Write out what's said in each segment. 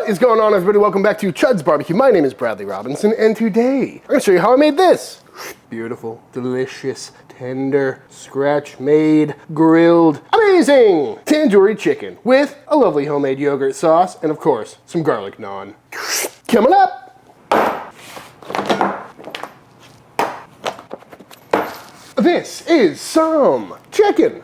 What is going on, everybody? Welcome back to Chuds BBQ. My name is Bradley Robinson, and today I'm going to show you how I made this. Beautiful, delicious, tender, scratch-made, grilled, amazing tandoori chicken with a lovely homemade yogurt sauce and, of course, some garlic naan. Coming up! This is some chicken.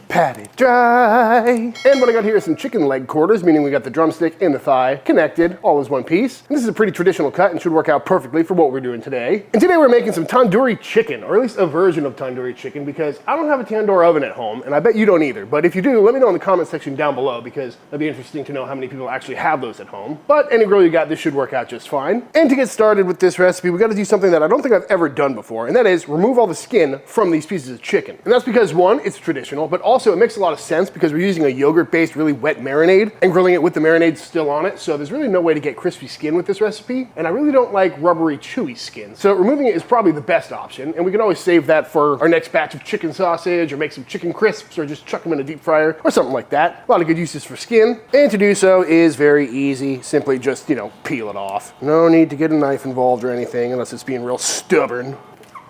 Pat it dry. And what I got here is some chicken leg quarters, meaning we got the drumstick and the thigh connected, all as one piece. And this is a pretty traditional cut and should work out perfectly for what we're doing today. And today we're making some tandoori chicken, or at least a version of tandoori chicken, because I don't have a tandoor oven at home, and I bet you don't either. But if you do, let me know in the comment section down below, because that'd be interesting to know how many people actually have those at home. But any grill you got, this should work out just fine. And to get started with this recipe, we gotta do something that I don't think I've ever done before, and that is remove all the skin from these pieces of chicken. And that's because, one, it's traditional, but also it makes a lot of sense because we're using a yogurt-based, really wet marinade and grilling it with the marinade still on it. So there's really no way to get crispy skin with this recipe. And I really don't like rubbery, chewy skin. So removing it is probably the best option. And we can always save that for our next batch of chicken sausage or make some chicken crisps or just chuck them in a deep fryer or something like that. A lot of good uses for skin. And to do so is very easy. Simply just, peel it off. No need to get a knife involved or anything unless it's being real stubborn.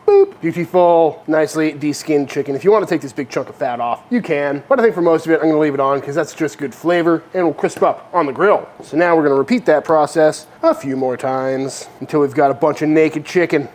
Boop. Beautiful, nicely de-skinned chicken. If you want to take this big chunk of fat off, you can. But I think for most of it, I'm going to leave it on because that's just good flavor and will crisp up on the grill. So now we're going to repeat that process a few more times until we've got a bunch of naked chicken.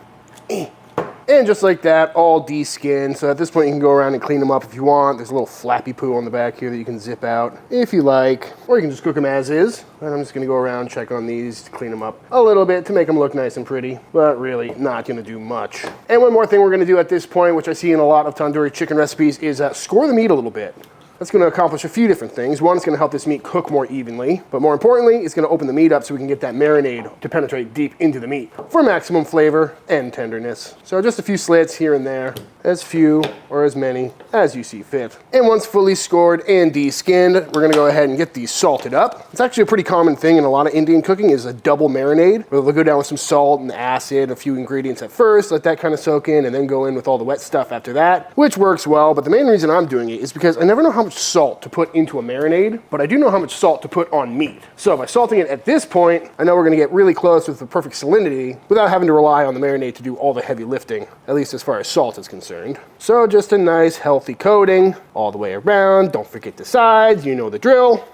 And just like that, all de-skinned. So at this point, you can go around and clean them up if you want. There's a little flappy poo on the back here that you can zip out if you like. Or you can just cook them as is. And I'm just gonna go around, check on these, to clean them up a little bit to make them look nice and pretty, but really not gonna do much. And one more thing we're gonna do at this point, which I see in a lot of tandoori chicken recipes, is score the meat a little bit. That's going to accomplish a few different things. One, it's going to help this meat cook more evenly, but more importantly, it's going to open the meat up so we can get that marinade to penetrate deep into the meat for maximum flavor and tenderness. So just a few slits here and there, as few or as many as you see fit. And once fully scored and de-skinned, we're going to go ahead and get these salted up. It's actually a pretty common thing in a lot of Indian cooking is a double marinade, where they'll go down with some salt and acid, a few ingredients at first, let that kind of soak in, and then go in with all the wet stuff after that, which works well. But the main reason I'm doing it is because I never know how much salt to put into a marinade, but I do know how much salt to put on meat. So by salting it at this point, I know we're gonna get really close with the perfect salinity without having to rely on the marinade to do all the heavy lifting, at least as far as salt is concerned. So just a nice healthy coating all the way around. Don't forget the sides, you know the drill.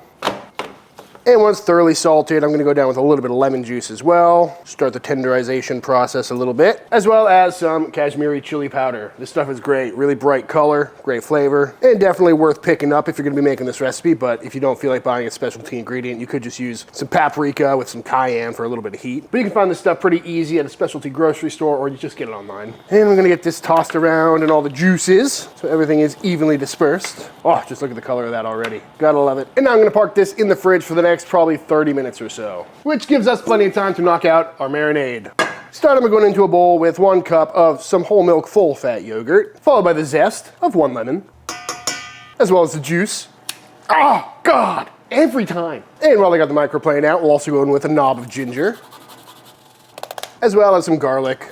And once thoroughly salted, I'm gonna go down with a little bit of lemon juice as well. Start the tenderization process a little bit, as well as some Kashmiri Chile powder. This stuff is great, really bright color, great flavor, and definitely worth picking up if you're gonna be making this recipe, but if you don't feel like buying a specialty ingredient, you could just use some paprika with some cayenne for a little bit of heat. But you can find this stuff pretty easy at a specialty grocery store, or you just get it online. And I'm gonna get this tossed around and all the juices, so everything is evenly dispersed. Oh, just look at the color of that already. Gotta love it. And now I'm gonna park this in the fridge for the next probably 30 minutes or so, which gives us plenty of time to knock out our marinade. Start, I'm going into a bowl with 1 cup of some whole milk full fat yogurt, followed by the zest of 1 lemon, as well as the juice. Oh, God, every time. And while I got the microplane out, we'll also go in with a knob of ginger, as well as some garlic.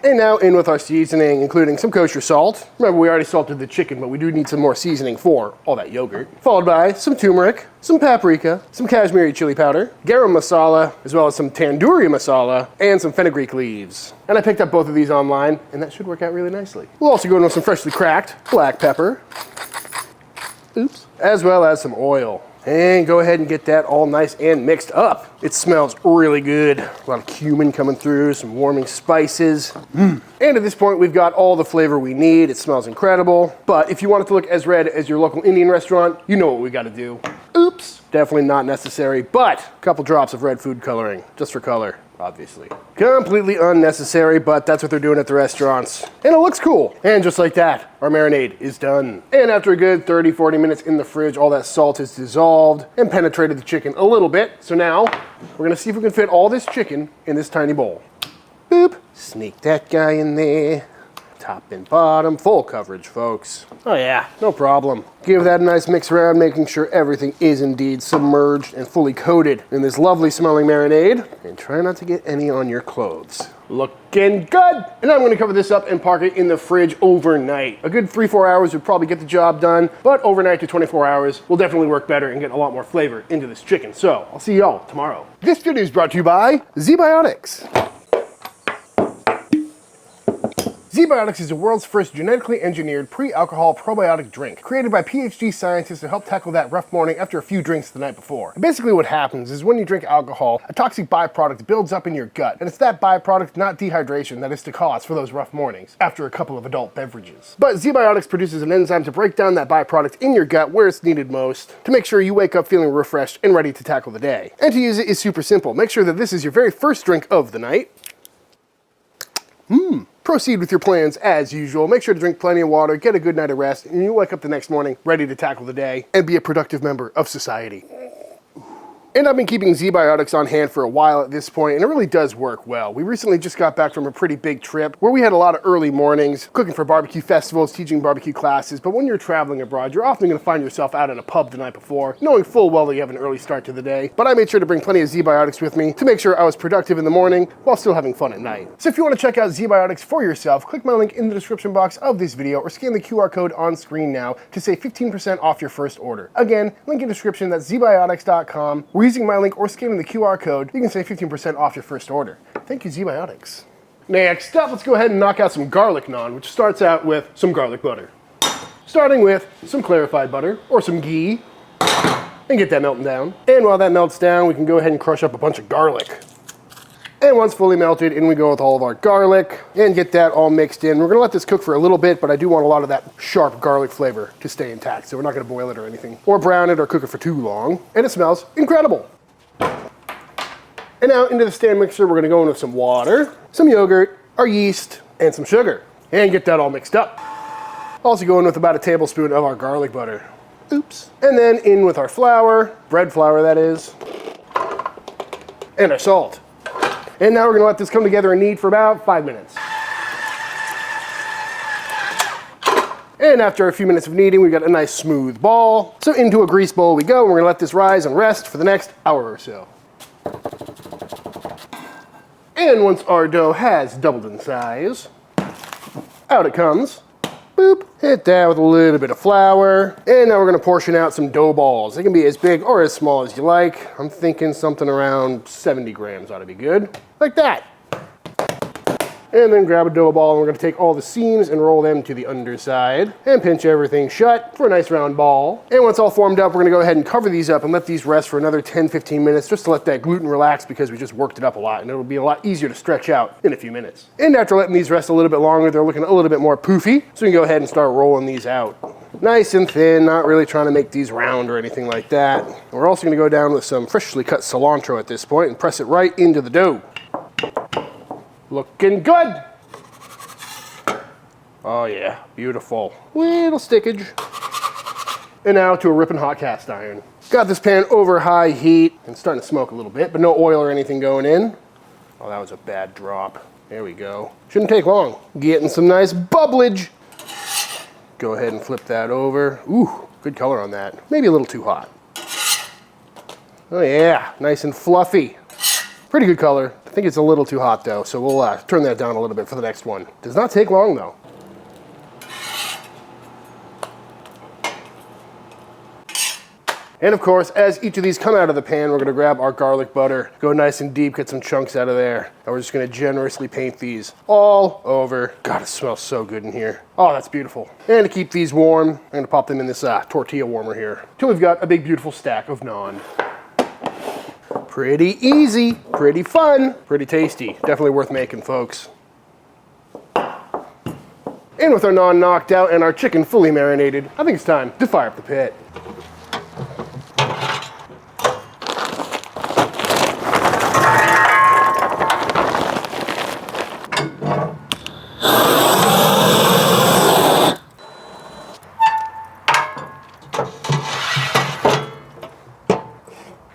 And now in with our seasoning, including some kosher salt. Remember, we already salted the chicken, but we do need some more seasoning for all that yogurt. Followed by some turmeric, some paprika, some Kashmiri chili powder, Garam Masala, as well as some Tandoori Masala, and some Fenugreek leaves. And I picked up both of these online, and that should work out really nicely. We'll also go in with some freshly cracked black pepper. Oops. As well as some oil. And go ahead and get that all nice and mixed up. It smells really good. A lot of cumin coming through, some warming spices. And at this point, we've got all the flavor we need. It smells incredible. But if you want it to look as red as your local Indian restaurant, you know what we gotta do. Oops, definitely not necessary, but a couple drops of red food coloring, just for color. Obviously. Completely unnecessary, but that's what they're doing at the restaurants. And it looks cool. And just like that, our marinade is done. And after a good 30-40 minutes in the fridge, all that salt is dissolved and penetrated the chicken a little bit. So now, we're gonna see if we can fit all this chicken in this tiny bowl. Boop. Sneak that guy in there. top and bottom, full coverage, folks. Oh yeah, no problem. Give that a nice mix around, making sure everything is indeed submerged and fully coated in this lovely smelling marinade. And try not to get any on your clothes. Looking good! And I'm gonna cover this up and park it in the fridge overnight. A good 3-4 hours would probably get the job done, but overnight to 24 hours will definitely work better and get a lot more flavor into this chicken. So, I'll see y'all tomorrow. This video is brought to you by ZBiotics. ZBiotics is the world's first genetically engineered pre-alcohol probiotic drink, created by PhD scientists to help tackle that rough morning after a few drinks the night before. And basically what happens is when you drink alcohol, a toxic byproduct builds up in your gut, and it's that byproduct, not dehydration, that is the cause for those rough mornings after a couple of adult beverages. But ZBiotics produces an enzyme to break down that byproduct in your gut where it's needed most, to make sure you wake up feeling refreshed and ready to tackle the day. And to use it is super simple. Make sure that this is your very first drink of the night. Proceed with your plans as usual. Make sure to drink plenty of water, get a good night of rest, and you wake up the next morning ready to tackle the day and be a productive member of society. And I've been keeping ZBiotics on hand for a while at this point, and it really does work well. We recently just got back from a pretty big trip where we had a lot of early mornings, cooking for barbecue festivals, teaching barbecue classes, but when you're traveling abroad, you're often going to find yourself out at a pub the night before, knowing full well that you have an early start to the day. But I made sure to bring plenty of ZBiotics with me to make sure I was productive in the morning while still having fun at night. So if you want to check out ZBiotics for yourself, click my link in the description box of this video or scan the QR code on screen now to save 15% off your first order. Again, link in the description, that's zbiotics.com. We're using my link or scanning the QR code, you can save 15% off your first order. Thank you, ZBiotics. Next up, let's go ahead and knock out some garlic naan, which starts out with some garlic butter. Starting with some clarified butter, or some ghee, and get that melting down. And while that melts down, we can go ahead and crush up a bunch of garlic. And once fully melted, in we go with all of our garlic, and get that all mixed in. We're gonna let this cook for a little bit, but I do want a lot of that sharp garlic flavor to stay intact, so we're not gonna boil it or anything, or brown it or cook it for too long. And it smells incredible. And now into the stand mixer, we're gonna go in with some water, some yogurt, our yeast, and some sugar. And get that all mixed up. Also go in with about a tablespoon of our garlic butter. Oops. And then in with our flour, bread flour that is, and our salt. And now we're gonna let this come together and knead for about 5 minutes. And after a few minutes of kneading, we got a nice smooth ball. So into a grease bowl we go, and we're gonna let this rise and rest for the next hour or so. And once our dough has doubled in size, out it comes. Boop. Hit that with a little bit of flour. And now we're gonna portion out some dough balls. They can be as big or as small as you like. I'm thinking something around 70 grams ought to be good. Like that. And then grab a dough ball, and we're gonna take all the seams and roll them to the underside and pinch everything shut for a nice round ball. And once all formed up, we're gonna go ahead and cover these up and let these rest for another 10-15 minutes just to let that gluten relax, because we just worked it up a lot and it'll be a lot easier to stretch out in a few minutes. And after letting these rest a little bit longer, they're looking a little bit more poofy, so we can go ahead and start rolling these out. Nice and thin, not really trying to make these round or anything like that. We're also gonna go down with some freshly cut cilantro at this point and press it right into the dough. Looking good. Oh yeah, beautiful. Little stickage. And now to a ripping hot cast iron. Got this pan over high heat and starting to smoke a little bit, but no oil or anything going in. Oh, that was a bad drop. There we go. Shouldn't take long. Getting some nice bubblage. Go ahead and flip that over. Ooh, good color on that. Maybe a little too hot. Oh yeah, nice and fluffy. Pretty good color. I think it's a little too hot though, so we'll turn that down a little bit for the next one. Does not take long though. And of course, as each of these come out of the pan, we're gonna grab our garlic butter, go nice and deep, get some chunks out of there. And we're just gonna generously paint these all over. God, it smells so good in here. Oh, that's beautiful. And to keep these warm, I'm gonna pop them in this tortilla warmer here, till we've got a big beautiful stack of naan. Pretty easy, pretty fun, pretty tasty. Definitely worth making, folks. And with our naan knocked out and our chicken fully marinated, I think it's time to fire up the pit.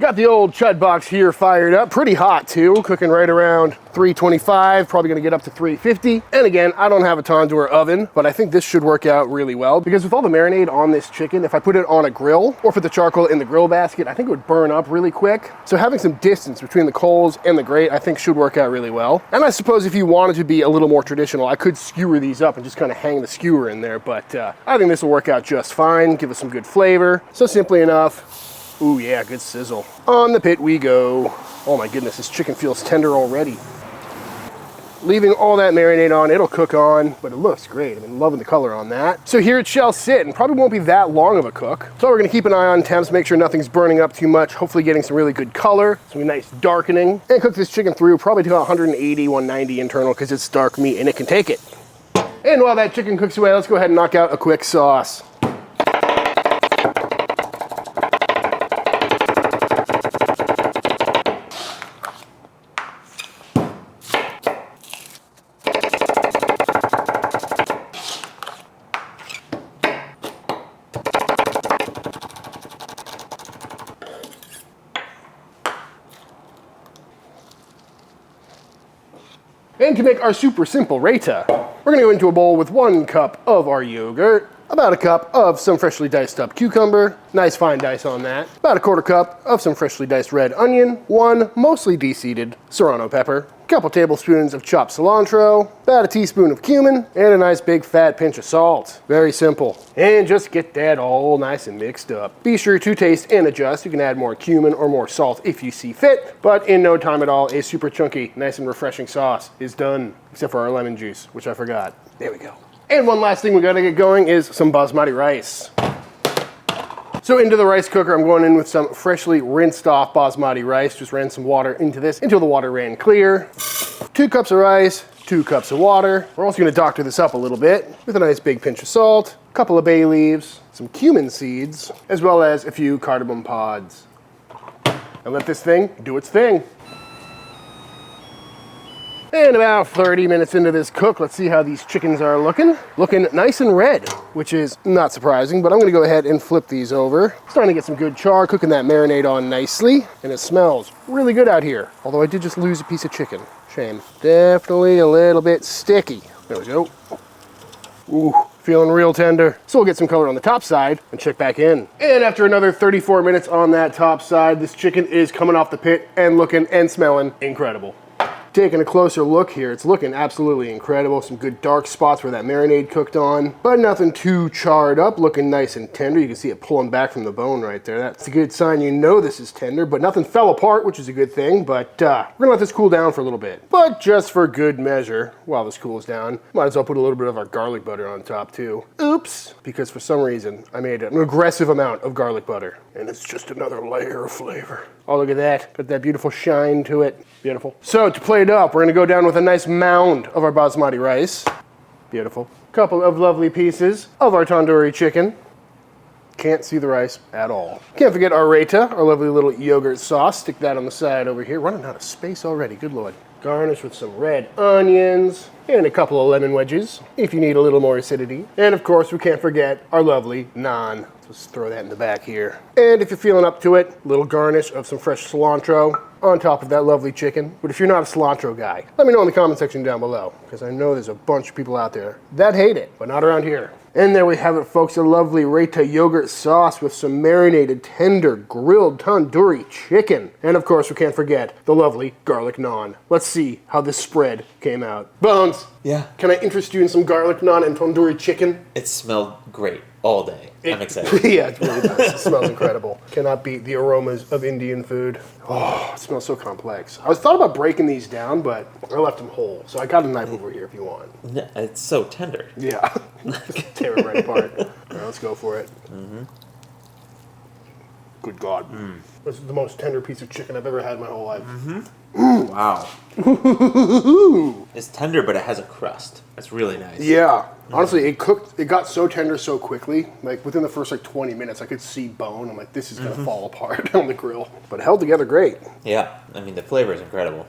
Got the old Chud box here fired up, pretty hot too, cooking right around 325, probably gonna get up to 350. And again, I don't have a tandoor oven, but I think this should work out really well because with all the marinade on this chicken, if I put it on a grill or put the charcoal in the grill basket, I think it would burn up really quick. So having some distance between the coals and the grate, I think should work out really well. And I suppose if you wanted to be a little more traditional, I could skewer these up and just kind of hang the skewer in there, but I think this will work out just fine, give us some good flavor. So simply enough, ooh yeah, good sizzle. On the pit we go. Oh my goodness, this chicken feels tender already. Leaving all that marinade on, it'll cook on, but it looks great. I'm loving the color on that. So here it shall sit, and probably won't be that long of a cook. So we're gonna keep an eye on temps, make sure nothing's burning up too much, hopefully getting some really good color, some nice darkening, and cook this chicken through probably to 180, 190 internal, because it's dark meat and it can take it. And while that chicken cooks away, let's go ahead and knock out a quick sauce. And to make our super simple Raita, we're gonna go into a bowl with 1 cup of our yogurt, about a cup of some freshly diced up cucumber, nice fine dice on that, about a 1/4 cup of some freshly diced red onion, 1 mostly de-seeded Serrano pepper, a couple tablespoons of chopped cilantro, about a teaspoon of cumin, and a nice big fat pinch of salt. Very simple. And just get that all nice and mixed up. Be sure to taste and adjust. You can add more cumin or more salt if you see fit, but in no time at all, a super chunky, nice and refreshing sauce is done, except for our lemon juice, which I forgot. There we go. And one last thing we gotta get going is some basmati rice. So into the rice cooker, I'm going in with some freshly rinsed off basmati rice. Just ran some water into this until the water ran clear. 2 cups of rice, 2 cups of water. We're also gonna doctor this up a little bit with a nice big pinch of salt, a couple of bay leaves, some cumin seeds, as well as a few cardamom pods. And let this thing do its thing. And about 30 minutes into this cook, let's see how these chickens are looking. Looking nice and red, which is not surprising, but I'm gonna go ahead and flip these over. Starting to get some good char, cooking that marinade on nicely, and it smells really good out here. Although I did just lose a piece of chicken. Shame. Definitely a little bit sticky. There we go. Ooh, feeling real tender. So we'll get some color on the top side and check back in. And after another 34 minutes on that top side, this chicken is coming off the pit and looking and smelling incredible. Taking a closer look here, it's looking absolutely incredible. Some good dark spots where that marinade cooked on, but nothing too charred up, looking nice and tender. You can see it pulling back from the bone right there. That's a good sign you know this is tender, but nothing fell apart, which is a good thing, but we're gonna let this cool down for a little bit. But just for good measure, while this cools down, might as well put a little bit of our garlic butter on top too. Oops, because for some reason, I made an aggressive amount of garlic butter, and it's just another layer of flavor. Oh, look at that, got that beautiful shine to it. Beautiful. So to play it up, we're gonna go down with a nice mound of our basmati rice. Beautiful. Couple of lovely pieces of our tandoori chicken. Can't see the rice at all. Can't forget our Raita, our lovely little yogurt sauce. Stick that on the side over here. Running out of space already, good Lord. Garnish with some red onions and a couple of lemon wedges if you need a little more acidity. And of course, we can't forget our lovely naan. Let's throw that in the back here. And if you're feeling up to it, a little garnish of some fresh cilantro on top of that lovely chicken. But if you're not a cilantro guy, let me know in the comment section down below, because I know there's a bunch of people out there that hate it, but not around here. And there we have it, folks, a lovely Raita yogurt sauce with some marinated, tender, grilled tandoori chicken. And of course, we can't forget the lovely garlic naan. Let's see how this spread came out. Bones. Yeah. Can I interest you in some garlic naan and tandoori chicken? It smelled great all day. I'm excited. Yeah, it really does. It smells incredible. Cannot beat the aromas of Indian food. Oh, it smells so complex. I was thought about breaking these down, but I left them whole. So I got a knife over here if you want. Yeah, it's so tender. Yeah. Tear it right apart. All right, let's go for it. Mm-hmm. Good God. Mm. This is the most tender piece of chicken I've ever had in my whole life. Mm-hmm. Wow. It's tender, but it has a crust. That's really nice. Yeah. Honestly, it got so tender so quickly. Like within the first 20 minutes, I could see bone. I'm like, this is gonna fall apart on the grill. But it held together great. Yeah. I mean, the flavor is incredible.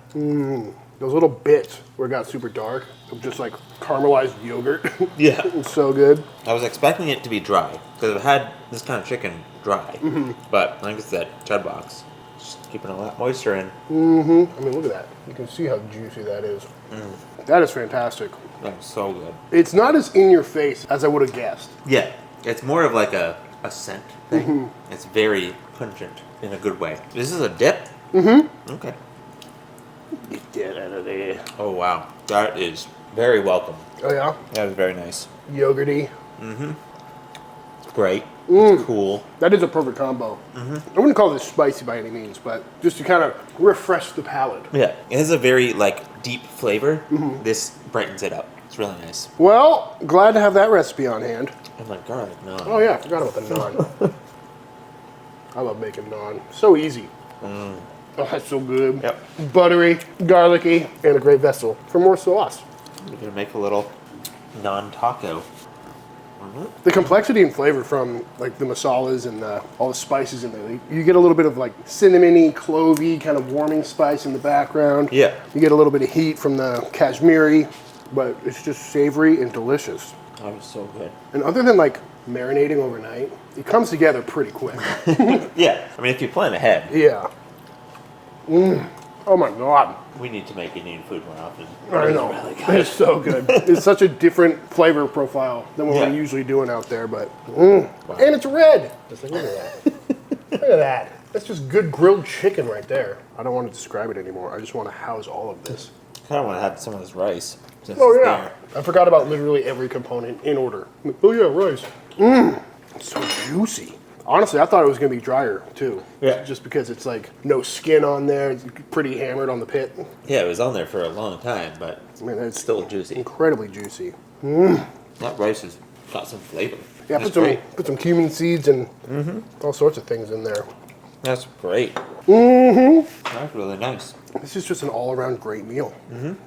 Those little bits where it got super dark, of just like caramelized yogurt. Yeah. It was so good. I was expecting it to be dry, because I've had this kind of chicken dry. Mm-hmm. But like I said, Chud box. Just keeping all that moisture in. I mean, look at that. You can see how juicy that is. That is fantastic. That's so good. It's not as in your face as I would have guessed. Yeah, it's more of like a scent thing. It's very pungent in a good way. This is a dip? Okay. Get that out of there. Oh, wow. That is very welcome. Oh, yeah? That is very nice. Yogurty. It's great. It's cool. That is a perfect combo. I wouldn't call this spicy by any means, but just to kind of refresh the palate. Yeah, it has a very like deep flavor. This brightens it up. It's really nice. Well, glad to have that recipe on hand. And like garlic naan. Oh yeah, I forgot about the naan. I love making naan. So easy. Oh, that's so good. Yep. Buttery, garlicky, and a great vessel for more sauce. We're gonna make a little naan taco. The complexity and flavor from like the masalas and all the spices in there. You get a little bit of like cinnamony, clovey, kind of warming spice in the background. Yeah. You get a little bit of heat from the Kashmiri, but it's just savory and delicious. That was so good. And other than like marinating overnight, it comes together pretty quick. Yeah, I mean if you plan ahead. Yeah. Oh my God. We need to make Indian food more often. I know. Really good. It's so good. It's such a different flavor profile than what Yeah. we're usually doing out there, but and it's red. Just like, look at that. Look at that. That's just good grilled chicken right there. I don't want to describe it anymore. I just want to house all of this. I kind of want to have some of this rice. Since Oh it's yeah. I forgot about literally every component in order. Oh yeah, rice. It's so juicy. Honestly, I thought it was going to be drier too. Yeah. Just because it's like no skin on there. It's pretty hammered on the pit. Yeah, it was on there for a long time, but I mean, it's still juicy. incredibly juicy. That rice has got some flavor. Yeah, That's great. put some cumin seeds and all sorts of things in there. That's great. That's really nice. This is just an all-around great meal.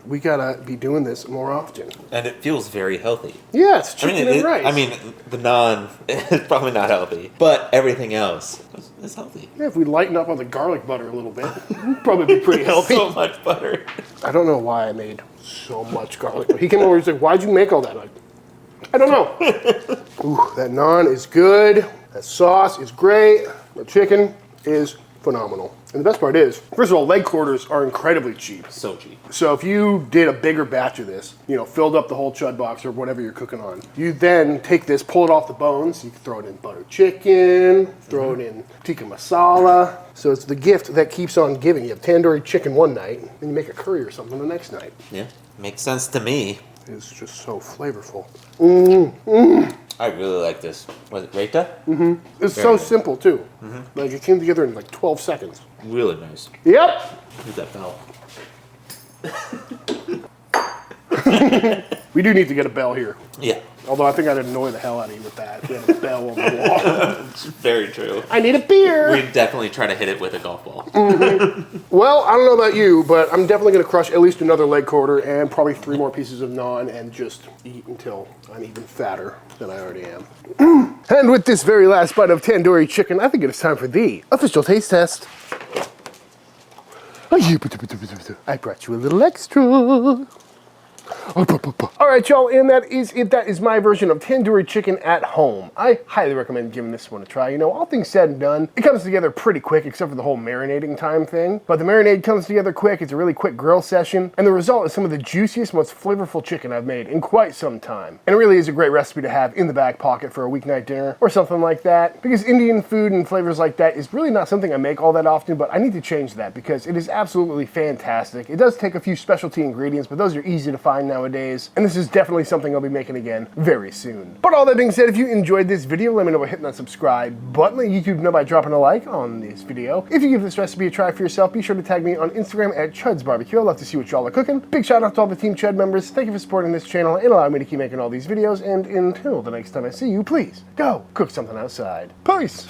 We gotta be doing this more often. And it feels very healthy. Yeah, it's chicken and rice. I mean, the naan is probably not healthy, but everything else is healthy. Yeah, if we lighten up on the garlic butter a little bit, it'd probably be pretty healthy. So much butter. I don't know why I made so much garlic butter. He came over and said, "Why'd you make all that?" I'm like, I don't know. Ooh, that naan is good. That sauce is great. The chicken is phenomenal. And the best part is, first of all, leg quarters are incredibly cheap. So cheap. So if you did a bigger batch of this, filled up the whole chud box or whatever you're cooking on, you then take this, pull it off the bones, you can throw it in buttered chicken, throw it in tikka masala. So it's the gift that keeps on giving. You have tandoori chicken one night, and you make a curry or something the next night. Yeah, makes sense to me. It's just so flavorful. I really like this. Was it Raita? It's Very so nice. simple too. Like it came together in like 12 seconds. Really nice. Yep. Who's that bell? We do need to get a bell here. Yeah. Although I think I'd annoy the hell out of you with that. We have a bell on the wall. It's very true. I need a beer. We'd definitely try to hit it with a golf ball. Well, I don't know about you, but I'm definitely going to crush at least another leg quarter and probably 3 more pieces of naan and just eat until I'm even fatter than I already am. And with this very last bite of tandoori chicken, I think it is time for the official taste test. I brought you a little extra. All right, y'all, and that is it. That is my version of tandoori chicken at home. I highly recommend giving this one a try. All things said and done, it comes together pretty quick, except for the whole marinating time thing. But the marinade comes together quick. It's a really quick grill session, and the result is some of the juiciest, most flavorful chicken I've made in quite some time. And it really is a great recipe to have in the back pocket for a weeknight dinner or something like that, because Indian food and flavors like that is really not something I make all that often, but I need to change that because it is absolutely fantastic. It does take a few specialty ingredients, but those are easy to find nowadays, and this is definitely something I'll be making again very soon. But all that being said, if you enjoyed this video, let me know by hitting that subscribe button. Let YouTube know by dropping a like on this video. If you give this recipe a try for yourself, be sure to tag me on Instagram at Chuds BBQ. I'd love to see what y'all are cooking. Big shout out to all the Team Chud members. Thank you for supporting this channel and allowing me to keep making all these videos. And until the next time I see you, please go cook something outside. Peace!